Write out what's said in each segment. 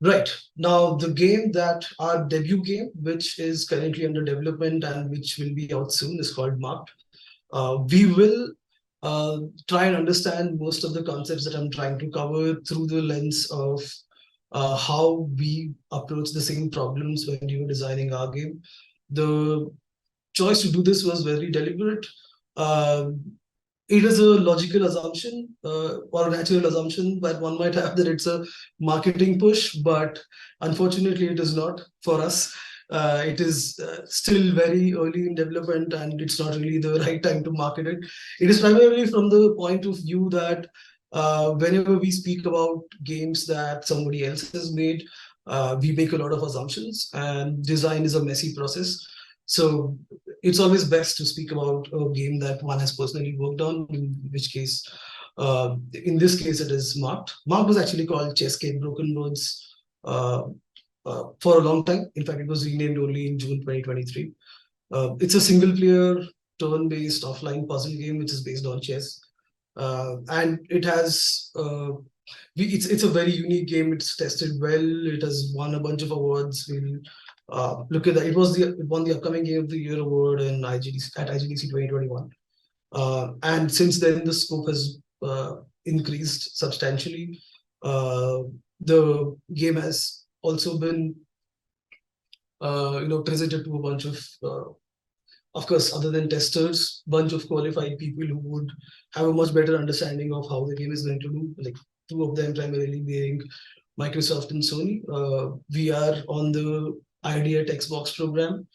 Right. Now, the game that our debut game, which is currently under development and which will be out soon, is called Marked. We will try and understand most of the concepts that I'm trying to cover through the lens of how we approach the same problems when you were designing our game. The choice to do this was very deliberate. Uh, it is a logical assumption or a natural assumption that one might have that it's a marketing push, but unfortunately, it is not for us. It is still very early in development and it's not really the right time to market it. It is primarily from the point of view that whenever we speak about games that somebody else has made, we make a lot of assumptions, and design is a messy process. So it's always best to speak about a game that one has personally worked on, in which case, in this case, it is Marked. Marked was actually called Chesscade Broken Words for a long time. In fact, it was renamed only in June 2023. It's a single player, turn based offline puzzle game which is based on chess. And it has it's a very unique game. It's tested well. It has won a bunch of awards. We'll look at that. It won the upcoming Game of the Year award in IGDC 2021. And since then, the scope has increased substantially. The game has also been presented to a bunch of course, other than testers, bunch of qualified people who would have a much better understanding of how the game is going to do. Like two of them primarily being Microsoft and Sony. We are on the Idea Xbox program.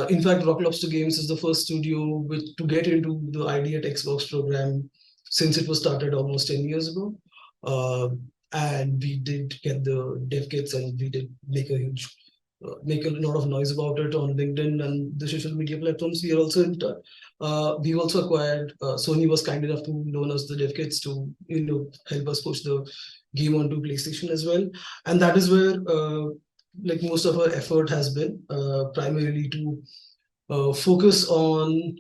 In fact, Rock Lobster Games is the first studio to get into the Idea Xbox program since it was started almost 10 years ago. And we did get the dev kits and we did make a lot of noise about it on LinkedIn and the social media platforms. We are also we've also acquired. Sony was kind enough to loan us the dev kits to help us push the game onto PlayStation as well, and that is where like most of our effort has been primarily to focus on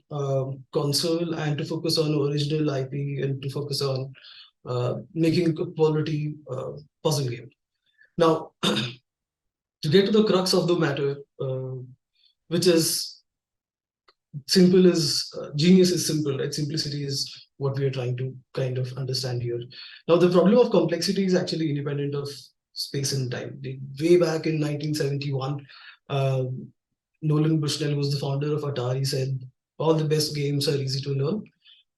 console and to focus on original IP and to focus on making a good quality puzzle game. Now, to get to the crux of the matter, which is simple is genius is simple, right? Simplicity is what we are trying to kind of understand here. Now, the problem of complexity is actually independent of space and time. Way back in 1971, Nolan Bushnell, who was the founder of Atari, said all the best games are easy to learn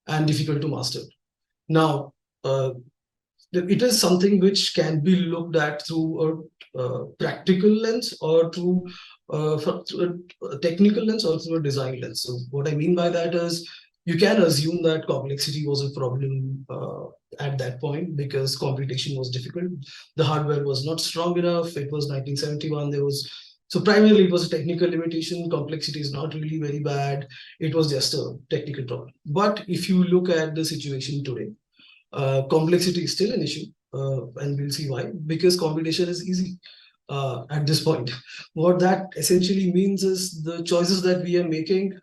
and difficult to master. Now, it is something which can be looked at through a practical lens or through a technical lens or through a design lens. So what I mean by that is you can assume that complexity was a problem at that point because computation was difficult. The hardware was not strong enough. It was 1971. So primarily it was a technical limitation. Complexity is not really very bad. It was just a technical problem. But if you look at the situation today, complexity is still an issue, and we'll see why. Because computation is easy at this point. What that essentially means is the choices that we are making,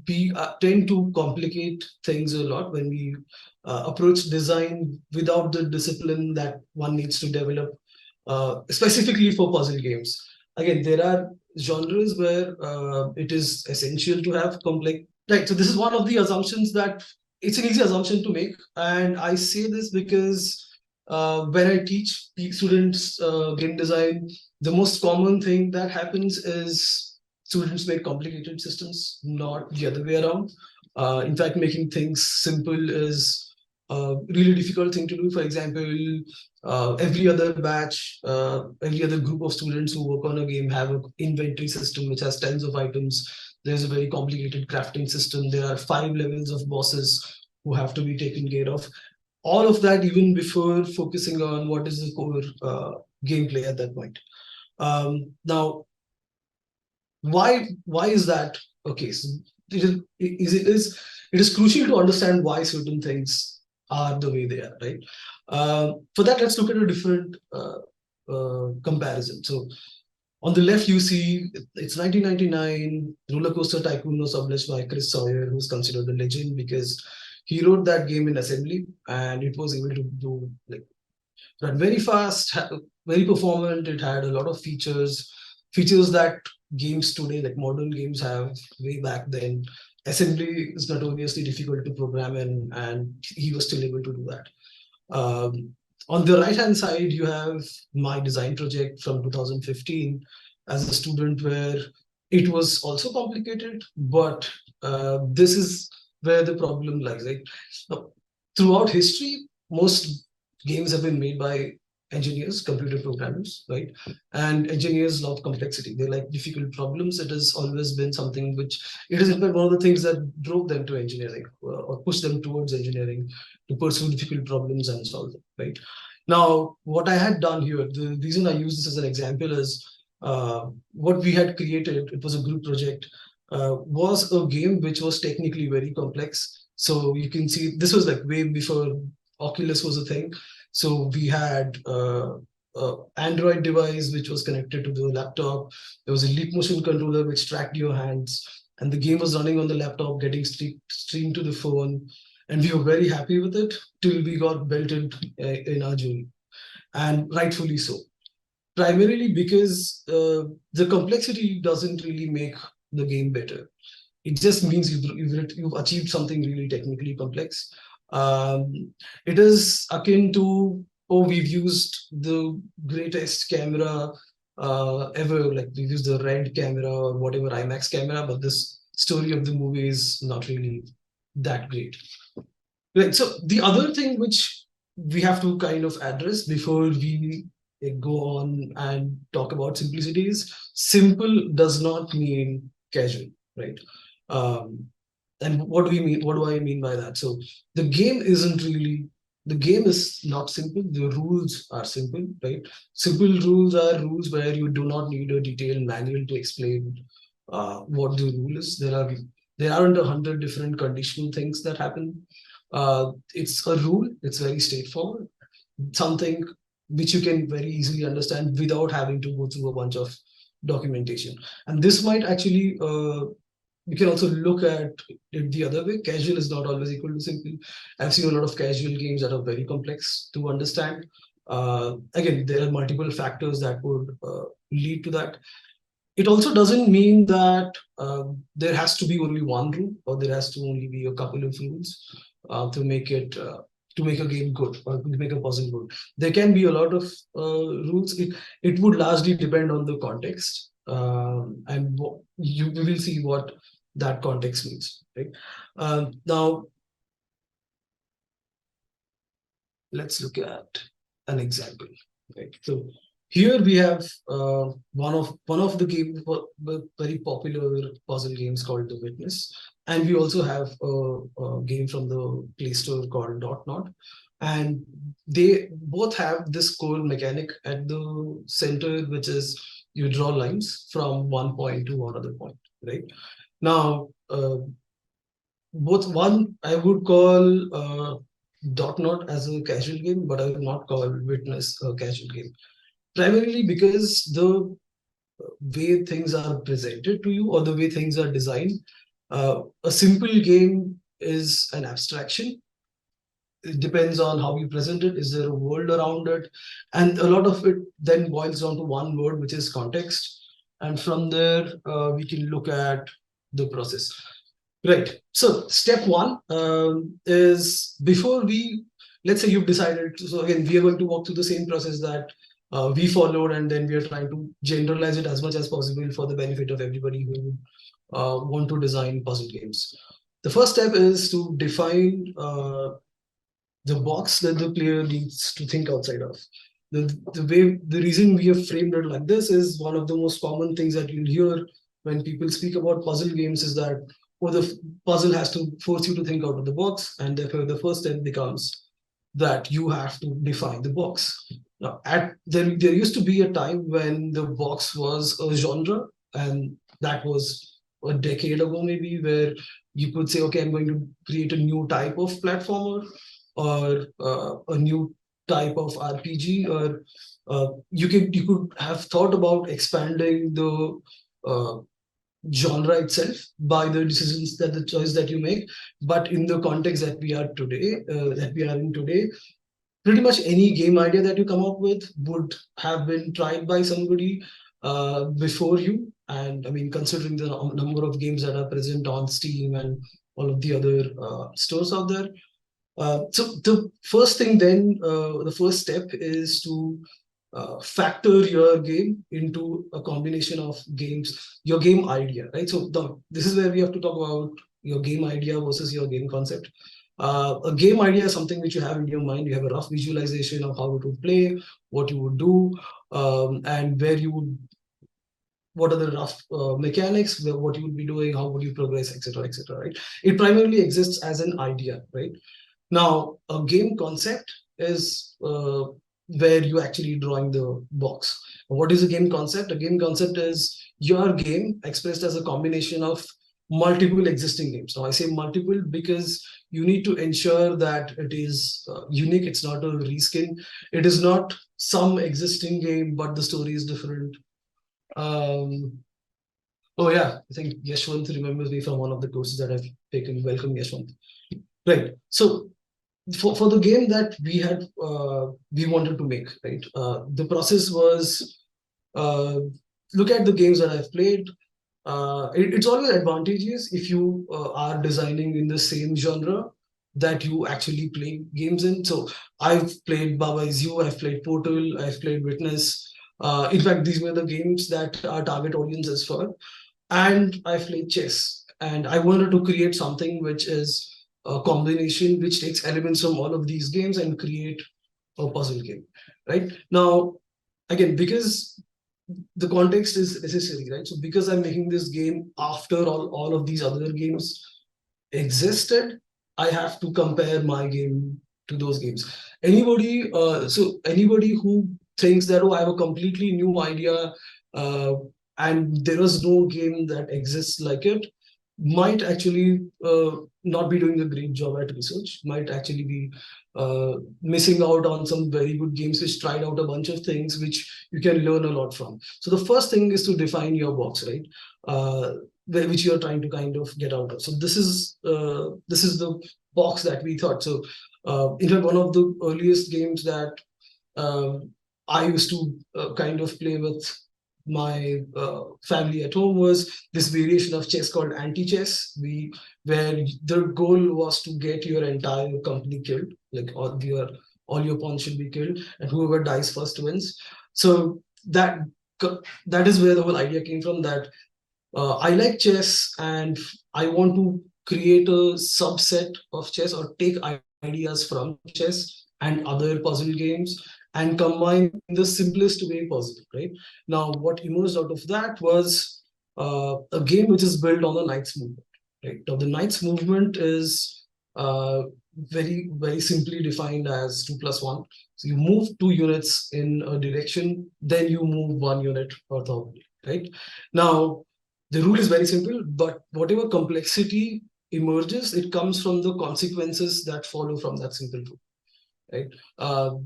we tend to complicate things a lot when we approach design without the discipline that one needs to develop, specifically for puzzle games. Again, there are genres where it is essential to have complex. Right. So this is one of the assumptions that it's an easy assumption to make, and I say this because when I teach students game design, the most common thing that happens is students make complicated systems, not the other way around. In fact, making things simple is a really difficult thing to do. For example, every other batch, every other group of students who work on a game have an inventory system which has tens of items. There's a very complicated crafting system. There are 5 levels of bosses who have to be taken care of. All of that even before focusing on what is the core gameplay at that point. Now, why is that okay? So it is crucial to understand why certain things are the way they are, right? For that, let's look at a different comparison. So on the left, you see it's 1999. Roller Coaster Tycoon was published by Chris Sawyer, who's considered a legend because he wrote that game in assembly and it was able to do like ran very fast, very performant. It had a lot of features that games today, like modern games, have way back then. Assembly is notoriously difficult to program in, and he was still able to do that. On the right hand side, you have my design project from 2015 as a student, where it was also complicated, but this is where the problem lies. Right? Throughout history, most games have been made by engineers, computer programmers, right? And engineers love complexity. They like difficult problems. It has always been something which, it is in fact one of the things that drove them to engineering, or pushed them towards engineering, to pursue difficult problems and solve them, right? Now, what I had done here, the reason I use this as an example is what we had created, it was a group project, was a game which was technically very complex. So you can see this was like way before Oculus was a thing. So we had Android device which was connected to the laptop. There was a leap motion controller which tracked your hands, and the game was running on the laptop, getting streamed to the phone. And we were very happy with it till we got belted in our journey, and rightfully so. Primarily because the complexity doesn't really make the game better. It just means you've achieved something really technically complex. It is akin to, oh, we've used the greatest camera ever, like we've used the Red camera or whatever IMAX camera, but this story of the movie is not really that great. Right. So the other thing which we have to kind of address before we go on and talk about simplicity is, simple does not mean casual, right? Um, and what do we mean? What do I mean by that? So the game isn't really, the game is not simple. The rules are simple, right? Simple rules are rules where you do not need a detailed manual to explain what the rule is. There aren't 100 different conditional things that happen. It's a rule. It's very straightforward. Something which you can very easily understand without having to go through a bunch of documentation. And this might actually, you can also look at it the other way. Casual is not always equal to simple. I've seen a lot of casual games that are very complex to understand. Again, there are multiple factors that would lead to that. It also doesn't mean that there has to be only one rule, or there has to only be a couple of rules to make it to make a game good, or to make a puzzle good. There can be a lot of rules. It would largely depend on the context, and you will see what that context means. Right now, let's look at an example. Right, so here we have one of the very popular puzzle games called The Witness, and we also have a game from the Play Store called Dot Not, and they both have this core mechanic at the center, which is you draw lines from one point to another point. Right now, both one I would call Dot Not as a casual game, but I would not call Witness a casual game, primarily because the way things are presented to you, or the way things are designed. A simple game is an abstraction. It depends on how you present it. Is there a world around it? And a lot of it then boils down to one word, which is context. And from there, we can look at the process. Right. So step one is, before we, let's say you've decided, so again, we are going to walk through the same process that we followed, and then we are trying to generalize it as much as possible for the benefit of everybody who want to design puzzle games. The first step is to define the box that the player needs to think outside of. The reason we have framed it like this is, one of the most common things that you'll hear when people speak about puzzle games is that, or the puzzle has to force you to think out of the box, and therefore the first step becomes that you have to define the box. Now, there used to be a time when the box was a genre, and that was a decade ago maybe, where you could say, okay, I'm going to create a new type of platformer, or a new type of RPG, or you could have thought about expanding the genre itself by the decisions, that the choice that you make. But in the context that we are in today, pretty much any game idea that you come up with would have been tried by somebody before you. And I mean, considering the number of games that are present on Steam and all of the other stores out there. So the first thing then, the first step is to factor your game into a combination of games, your game idea, right? So this is where we have to talk about your game idea versus your game concept. A game idea is something which you have in your mind. You have a rough visualization of how it would play, what you would do, and where you would, what are the rough mechanics, what you would be doing, how would you progress, etc., right? It primarily exists as an idea, right? Now, a game concept is where you actually drawing the box. What is a game concept? A game concept is your game expressed as a combination of multiple existing games. Now, I say multiple because you need to ensure that it is unique. It's not a reskin. It is not some existing game, but the story is different. Oh yeah, I think Yashwant remembers me from one of the courses that I've taken. Welcome, Yashwant. Right. So for the game that we wanted to make, right? The process was look at the games that I've played. It's always advantageous if you are designing in the same genre that you actually play games in. So I've played Baba Is You, I've played Portal, I've played Witness. In fact, these were the games that our target audience is for. And I've played chess. And I wanted to create something which is a combination which takes elements from all of these games and create a puzzle game, right? Now, again, because the context is necessary, right? So because I'm making this game after all of these other games existed, I have to compare my game to those games. Anybody who thinks that, oh, I have a completely new idea and there is no game that exists like it, might actually not be doing a great job at research, might actually be missing out on some very good games which tried out a bunch of things which you can learn a lot from. So the first thing is to define your box, right? Which you're trying to kind of get out of. So this is the box that we thought. So in fact, one of the earliest games that I used to kind of play with my family at home was this variation of chess called anti-chess, where the goal was to get your entire company killed, like all your pawns should be killed, and whoever dies first wins. So that is where the whole idea came from, that I like chess and I want to create a subset of chess or take ideas from chess and other puzzle games and combine in the simplest way possible, right? Now, what emerged out of that was a game which is built on the knight's movement, right? Now, the knight's movement is very, very simply defined as 2+1. So you move 2 units in a direction, then you move 1 unit orthogonally, right? Now, the rule is very simple, but whatever complexity emerges, it comes from the consequences that follow from that simple rule, right?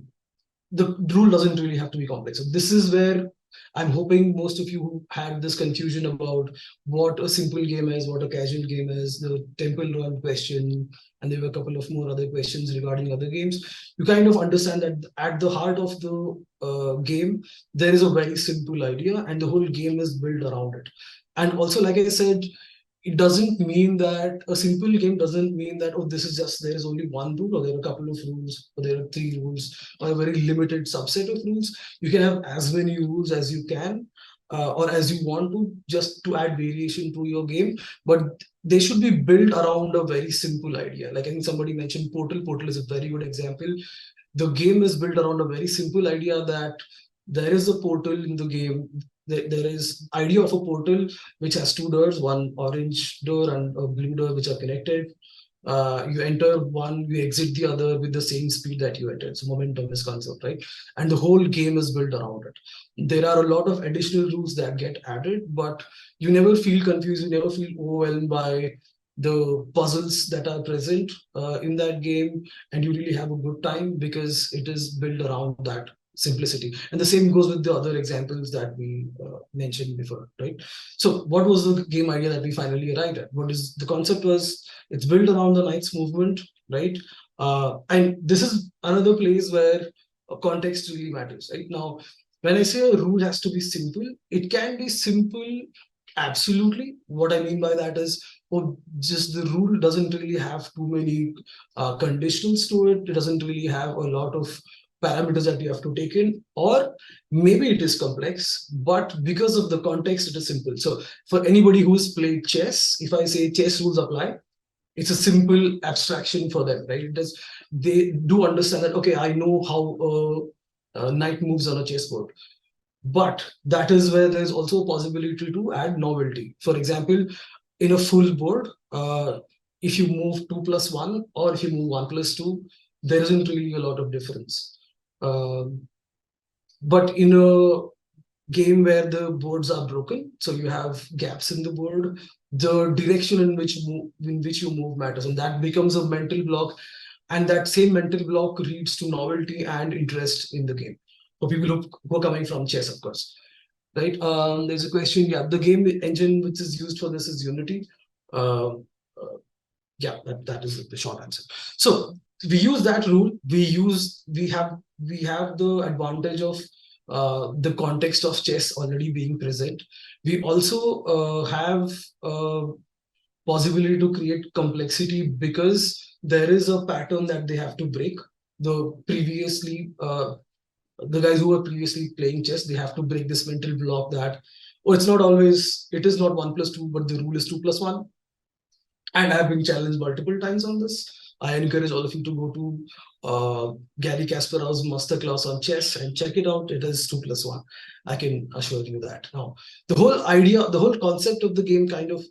The rule doesn't really have to be complex. So this is where I'm hoping most of you who had this confusion about what a simple game is, what a casual game is, the temple run question, and there were a couple of more other questions regarding other games. You kind of understand that at the heart of the game, there is a very simple idea and the whole game is built around it. And also, like I said, it doesn't mean that a simple game doesn't mean that, oh, this is just, there is only one rule, or there are a couple of rules, or there are 3 rules, or a very limited subset of rules. You can have as many rules as you can, or as you want to, just to add variation to your game. But they should be built around a very simple idea. Like I think somebody mentioned Portal. Portal is a very good example. The game is built around a very simple idea that there is a portal in the game. There is idea of a portal which has 2 doors, one orange door and a blue door, which are connected. You enter one, you exit the other with the same speed that you entered. So momentum is concept, right? And the whole game is built around it. There are a lot of additional rules that get added, but you never feel confused, you never feel overwhelmed by the puzzles that are present in that game, and you really have a good time because it is built around that simplicity. And the same goes with the other examples that we mentioned before, right? So what was the game idea that we finally arrived at? What is the concept was, it's built around the knight's movement, right? And this is another place where context really matters, right? Now, when I say a rule has to be simple, it can be simple, absolutely. What I mean by that is, oh, just the rule doesn't really have too many conditions to it. It doesn't really have a lot of parameters that you have to take in, or maybe it is complex, but because of the context, it is simple. So for anybody who's played chess, if I say chess rules apply, it's a simple abstraction for them, right? It does, they do understand that, okay, I know how a knight moves on a chessboard. But that is where there's also a possibility to add novelty. For example, in a full board, if you move 2+1 or if you move 1+2, there isn't really a lot of difference. But in a game where the boards are broken, so you have gaps in the board, the direction in which you move matters, and that becomes a mental block, and that same mental block leads to novelty and interest in the game for people who are coming from chess, of course, right? There's a question. Yeah, the game engine which is used for this is Unity. Uh, uh, yeah, that is the short answer. So we use that rule. We have the advantage of the context of chess already being present. We also have possibility to create complexity because there is a pattern that they have to break. The guys who were previously playing chess, they have to break this mental block that, oh, it is not 1+2, but the rule is 2+1. And I've been challenged multiple times on this. I encourage all of you to go to Gary Kasparov's masterclass on chess and check it out. It is 2+1. I can assure you that. Now, the whole idea, the whole concept of the game kind of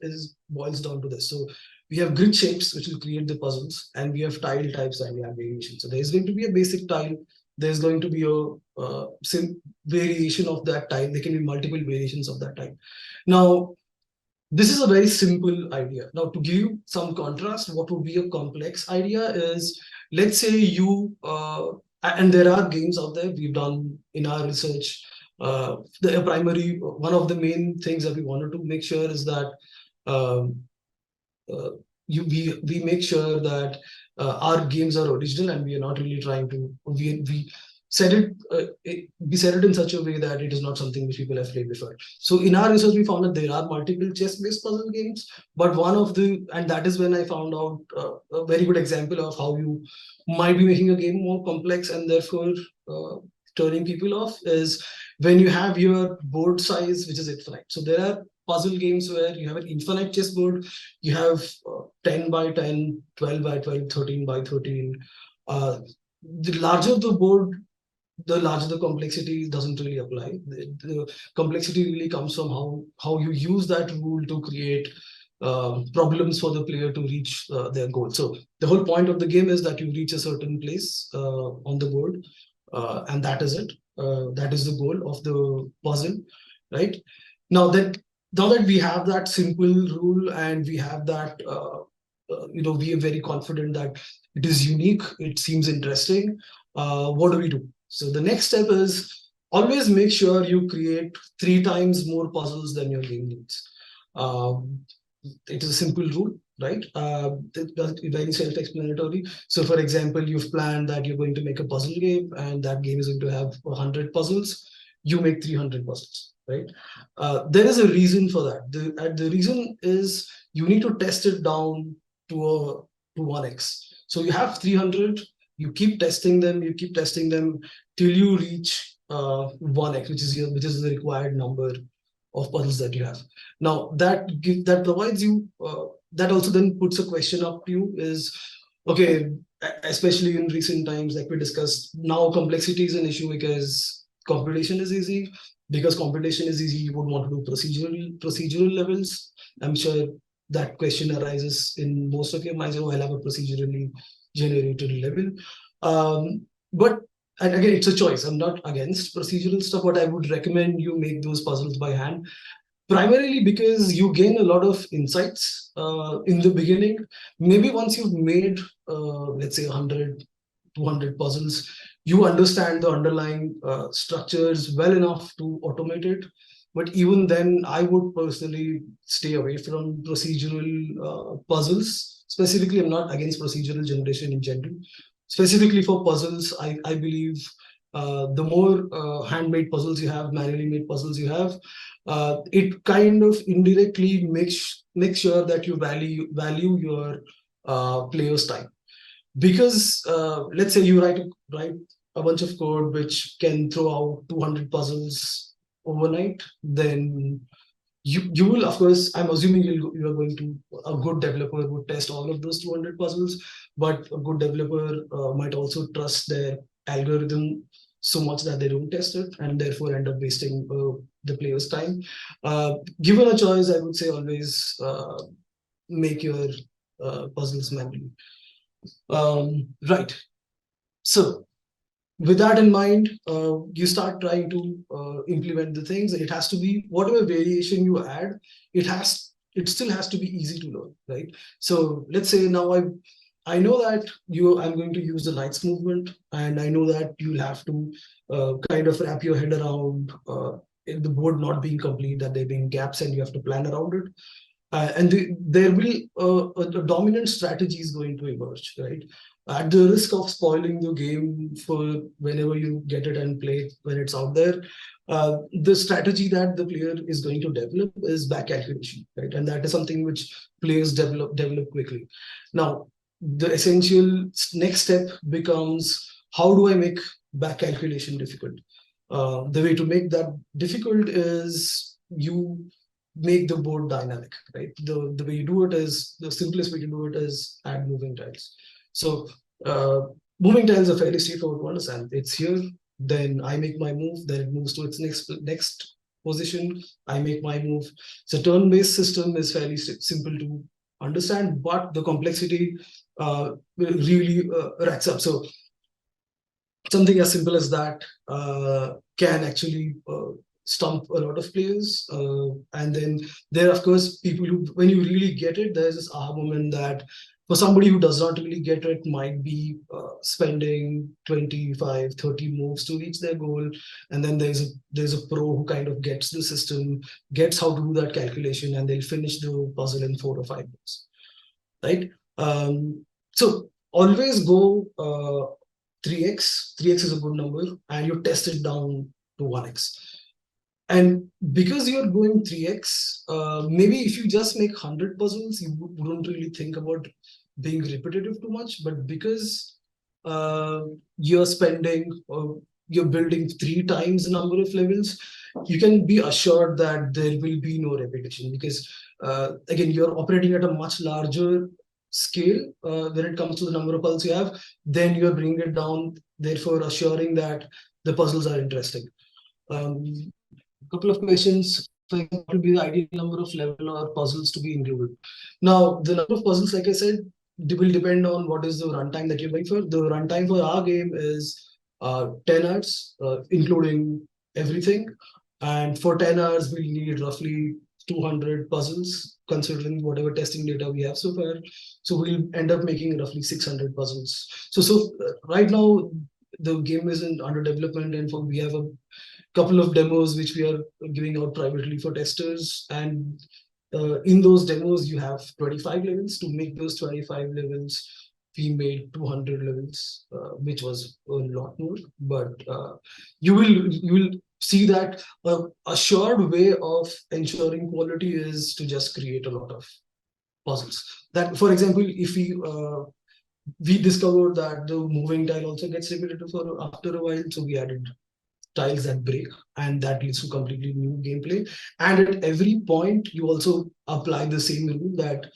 boils down to this. So we have grid shapes, which will create the puzzles, and we have tile types and we have variations. So there's going to be a basic tile. There's going to be a variation of that tile. There can be multiple variations of that tile. Now, this is a very simple idea. Now, to give you some contrast, what would be a complex idea is, let's say and there are games out there we've done in our research. One of the main things that we wanted to make sure is that um, uh, we make sure that our games are original and we are not really trying to, we we set it in such a way that it is not something which people have played before. So in our research, we found that there are multiple chess-based puzzle games, but and that is when I found out a very good example of how you might be making a game more complex and therefore turning people off is when you have your board size, which is infinite. So there are puzzle games where you have an infinite chessboard, you have 10 by 10, 12 by 12, 13 by 13. The larger the board, the larger the complexity doesn't really apply. The complexity really comes from how you use that rule to create problems for the player to reach their goal. So the whole point of the game is that you reach a certain place on the board, and that is it. That is the goal of the puzzle, right? Now that we have that simple rule and we have that, we are very confident that it is unique, it seems interesting. What do we do? So the next step is always make sure you create 3 times more puzzles than your game needs. It is a simple rule, right? Very self-explanatory. So for example, you've planned that you're going to make a puzzle game and that game is going to have 100 puzzles. You make 300 puzzles, right? There is a reason for that. The reason is you need to test it down to 1x. So you have 300, you keep testing them till you reach 1x, which is the required number of puzzles that you have. Now that provides you, that also then puts a question up to you is, okay, especially in recent times, like we discussed, now complexity is an issue because competition is easy. Because competition is easy, you would want to do procedural levels. I'm sure that question arises in most of your minds. I'll have a procedurally generated level. But and again, it's a choice. I'm not against procedural stuff, but I would recommend you make those puzzles by hand. Primarily because you gain a lot of insights in the beginning. Maybe once you've made, let's say, 100, 200 puzzles, you understand the underlying structures well enough to automate it. But even then, I would personally stay away from procedural puzzles Specifically, I'm not against procedural generation in general. Specifically for puzzles, I believe the more handmade puzzles you have, manually made puzzles you have, it kind of indirectly makes sure that you value your player's time. Because let's say you write a bunch of code which can throw out 200 puzzles overnight, then you will, of course, I'm assuming you are going to, a good developer would test all of those 200 puzzles, but a good developer might also trust their algorithm so much that they don't test it and therefore end up wasting the player's time. Given a choice, I would say always make your puzzles manually. Right. So with that in mind, you start trying to implement the things. It has to be whatever variation you add, it still has to be easy to learn, right? So let's say now I know that I'm going to use the lights movement, and I know that you'll have to kind of wrap your head around the board not being complete, that there being gaps, and you have to plan around it. There will a dominant strategy is going to emerge, right? At the risk of spoiling the game for whenever you get it and play it when it's out there, the strategy that the player is going to develop is back calculation, right? And that is something which players develop quickly. Now, the essential next step becomes, how do I make back calculation difficult? The way to make that difficult is you make the board dynamic, right? The way you do it is, the simplest way to do it is add moving tiles. So moving tiles are fairly straightforward to understand. It's here, then I make my move, then it moves to its next position, I make my move. So turn-based system is fairly simple to understand, but the complexity really racks up. So something as simple as that can actually stump a lot of players. And then there are, of course, people who, when you really get it, there's this aha moment that for somebody who does not really get it, might be spending 25, 30 moves to reach their goal. And then there's a pro who kind of gets the system, gets how to do that calculation, and they'll finish the puzzle in 4 or 5 moves, right? So always go 3x. 3x is a good number, and you test it down to 1x. And because you're going 3x, maybe if you just make 100 puzzles, you wouldn't really think about being repetitive too much. But because you're building 3 times the number of levels, you can be assured that there will be no repetition, because again, you're operating at a much larger scale when it comes to the number of puzzles you have. Then you're bringing it down, therefore assuring that the puzzles are interesting. Couple of questions. For example, what will be the ideal number of level or puzzles to be included? Now, the number of puzzles, like I said, will depend on what is the runtime that you're going for. The runtime for our game is 10 hours, including everything. And for 10 hours, we need roughly 200 puzzles, considering whatever testing data we have so far. So we'll end up making roughly 600 puzzles. So right now, the game is under development, and we have a couple of demos which we are giving out privately for testers. And in those demos, you have 25 levels. To make those 25 levels, we made 200 levels, which was a lot more. But you will see that a sure way of ensuring quality is to just create a lot of puzzles. That, for example, if we discovered that the moving tile also gets repetitive after a while, so we added tiles that break, and that leads to completely new gameplay. And at every point, you also apply the same rule that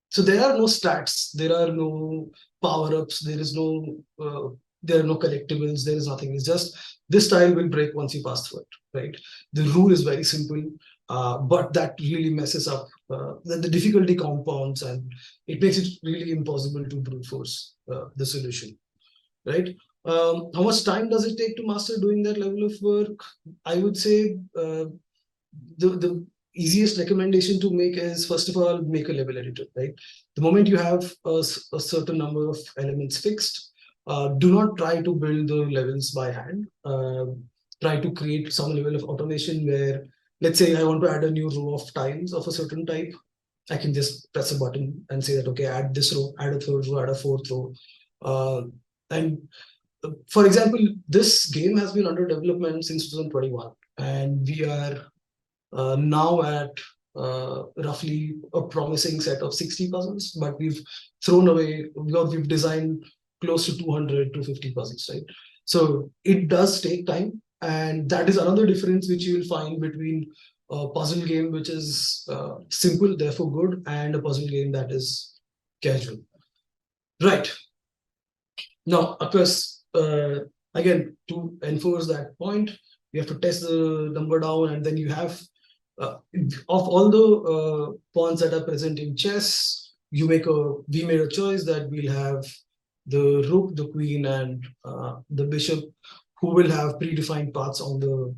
so there are no stats, there are no power-ups, there are no collectibles, there is nothing. It's just this tile will break once you pass through it, right? The rule is very simple, but that really messes up the difficulty compounds, and it makes it really impossible to brute force the solution, right? How much time does it take to master doing that level of work? I would say the easiest recommendation to make is, first of all, make a level editor, right? The moment you have a certain number of elements fixed, do not try to build the levels by hand. Try to create some level of automation where, let's say I want to add a new row of tiles of a certain type. I can just press a button and say that, okay, add this row, add a third row, add a fourth row. And for example, this game has been under development since 2021, and we are now at roughly a promising set of 60 puzzles, but we've thrown away, we've designed close to 200 to 50 puzzles, right? So it does take time, and that is another difference which you will find between a puzzle game which is simple, therefore good, and a puzzle game that is casual. Right. Now, of course, again, to enforce that point, you have to test the number down, and then you have of all the pawns that are present in chess, we made a choice that we'll have the rook, the queen, and the bishop, who will have predefined paths on the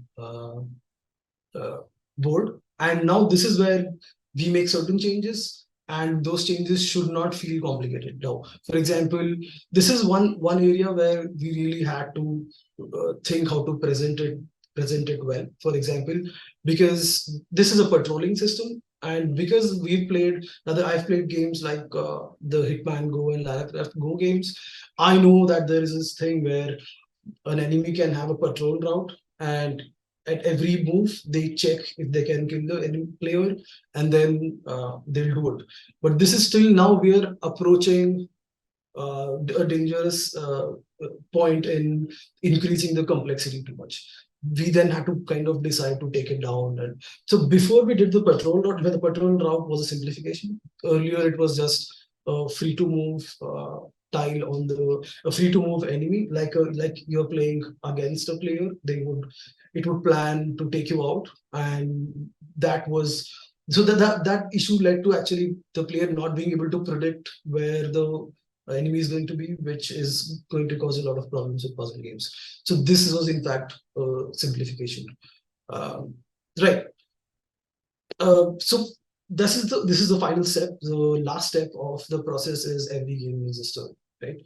board. And now this is where we make certain changes, and those changes should not feel complicated. Now, for example, this is one area where we really had to think how to present it well. For example, because this is a patrolling system, and because I've played games like the Hitman Go and Lara Croft Go games, I know that there is this thing where an enemy can have a patrol route, and at every move they check if they can kill the enemy player, and then they'll do it. But this is still, now we are approaching a dangerous point in increasing the complexity too much. We then had to kind of decide to take it down. And so before we did the patrol route, where the patrol route was a simplification. Earlier it was just a free to move tile on a free to move enemy, like you're playing against a player. It would plan to take you out, and that was so that issue led to actually the player not being able to predict where the enemy is going to be, which is going to cause a lot of problems with puzzle games. So this was in fact simplification. Right. So this is the final step. The last step of the process is every game needs a story, right?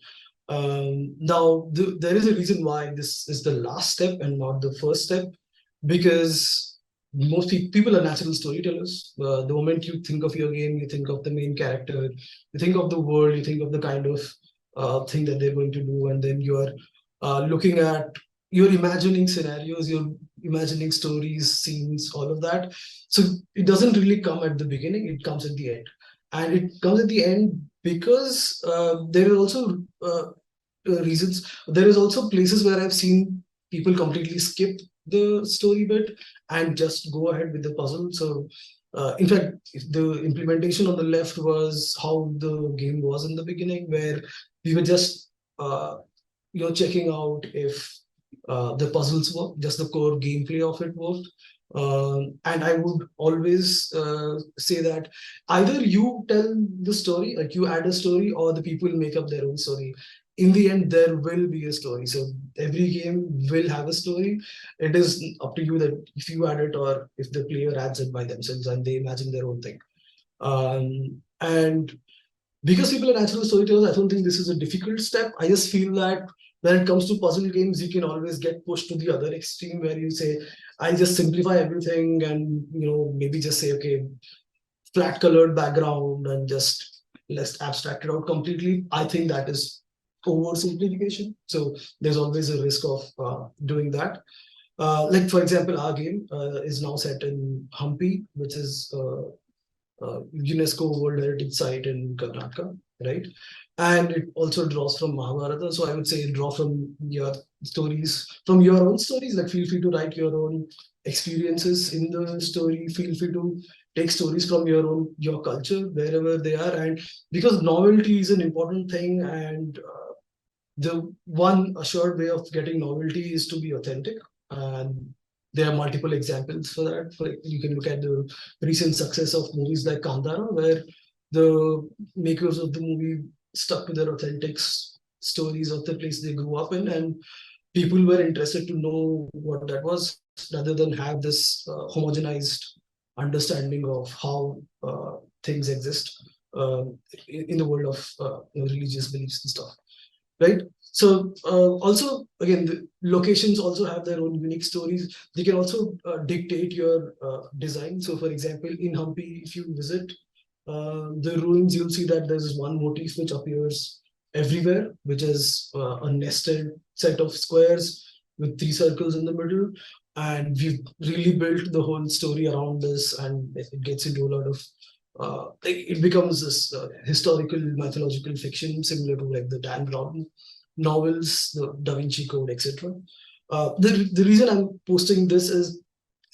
Now there is a reason why this is the last step and not the first step, because most people are natural storytellers. The moment you think of your game, you think of the main character, you think of the world, you think of the kind of thing that they're going to do, and then you are you're imagining scenarios, you're imagining stories, scenes, all of that. So it doesn't really come at the beginning; it comes at the end, and it comes at the end because there are also reasons. There is also places where I've seen people completely skip the story bit and just go ahead with the puzzle. So in fact, the implementation on the left was how the game was in the beginning, where we were just checking out if the puzzles work, just the core gameplay of it worked. And I would always say that either you tell the story, like you add a story, or the people make up their own story. In the end, there will be a story. So every game will have a story. It is up to you that if you add it or if the player adds it by themselves and they imagine their own thing. And because people are natural storytellers, I don't think this is a difficult step. I just feel that when it comes to puzzle games, you can always get pushed to the other extreme where you say, I just simplify everything and maybe just say, okay, flat colored background and just let's abstract it out completely. I think that is oversimplification. So there's always a risk of doing that. Like for example, our game is now set in Hampi, which is UNESCO World Heritage Site in Karnataka, right? And it also draws from Mahabharata. So I would say draw from your stories, from your own stories. Like feel free to write your own experiences in the story. Feel free to take stories from your culture, wherever they are. And because novelty is an important thing, and the one assured way of getting novelty is to be authentic. And there are multiple examples for that. You can look at the recent success of movies like Kandara, where the makers of the movie stuck to their authentic stories of the place they grew up in, and people were interested to know what that was, rather than have this homogenized understanding of how things exist in the world of religious beliefs and stuff. Right. So also, again, the locations also have their own unique stories. They can also dictate your design. So for example, in Hampi, if you visit, The ruins, you'll see that there's one motif which appears everywhere, which is a nested set of squares with 3 circles in the middle. And we've really built the whole story around this, and it gets into a lot of it becomes this historical mythological fiction similar to like the Dan Brown novels, the Da Vinci Code, etc. The reason I'm posting this is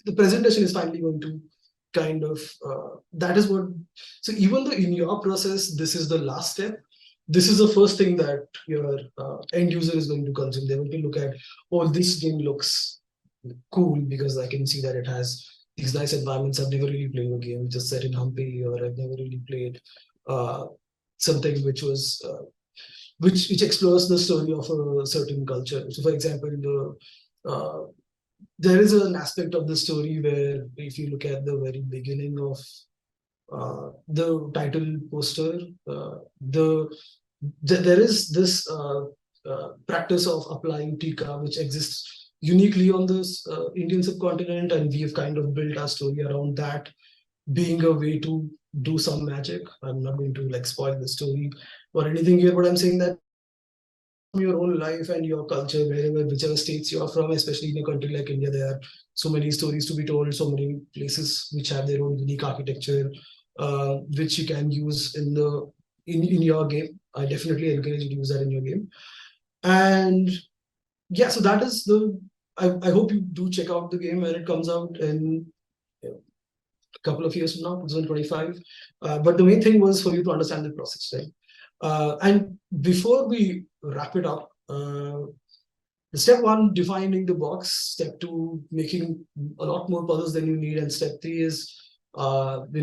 the presentation is finally going to kind of that is what. So even though in your process this is the last step, this is the first thing that your end user is going to consume. They're going to look at, oh, this game looks cool because I can see that it has these nice environments. I've never really played a game just set in Hampi, or I've never really played something which was which explores the story of a certain culture. So, for example, there is an aspect of the story where, if you look at the very beginning of the title poster, there is this practice of applying Tika, which exists uniquely on this Indian subcontinent, and we have kind of built our story around that being a way to do some magic. I'm not going to like spoil the story or anything here, but I'm saying that your own life and your culture, wherever, whichever states you are from, especially in a country like India, there are so many stories to be told, so many places which have their own unique architecture, which you can use in your game. I definitely encourage you to use that in your game. And yeah, so that is I hope you do check out the game when it comes out in a couple of years from now, 2025. But the main thing was for you to understand the process, right? And before we wrap it up, step 1, defining the box. Step 2, making a lot more puzzles than you need. And step 3 is, whether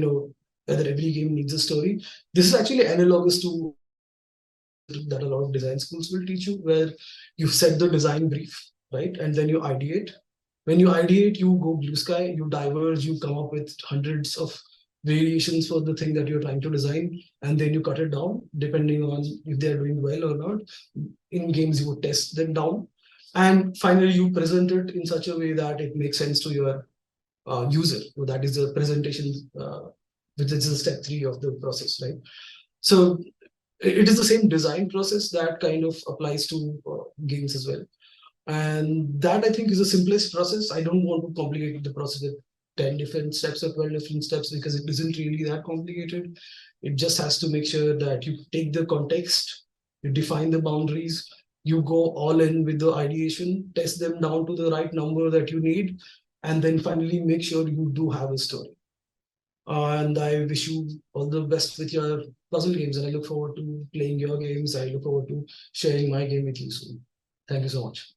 every game needs a story. This is actually analogous to that a lot of design schools will teach you, where you set the design brief, right? And then you ideate. When you ideate, you go blue sky, you diverge, you come up with hundreds of variations for the thing that you're trying to design, and then you cut it down depending on if they're doing well or not. In games, you would test them down, and finally you present it in such a way that it makes sense to your user. So that is the presentation, which is step 3 of the process, right? So it is the same design process that kind of applies to games as well. And that, I think, is the simplest process. I don't want to complicate the process with 10 different steps or 12 different steps, because it isn't really that complicated. It just has to make sure that you take the context, you define the boundaries, you go all in with the ideation, test them down to the right number that you need, and then finally make sure you do have a story. And I wish you all the best with your puzzle games, and I look forward to playing your games. I look forward to sharing my game with you soon. Thank you so much.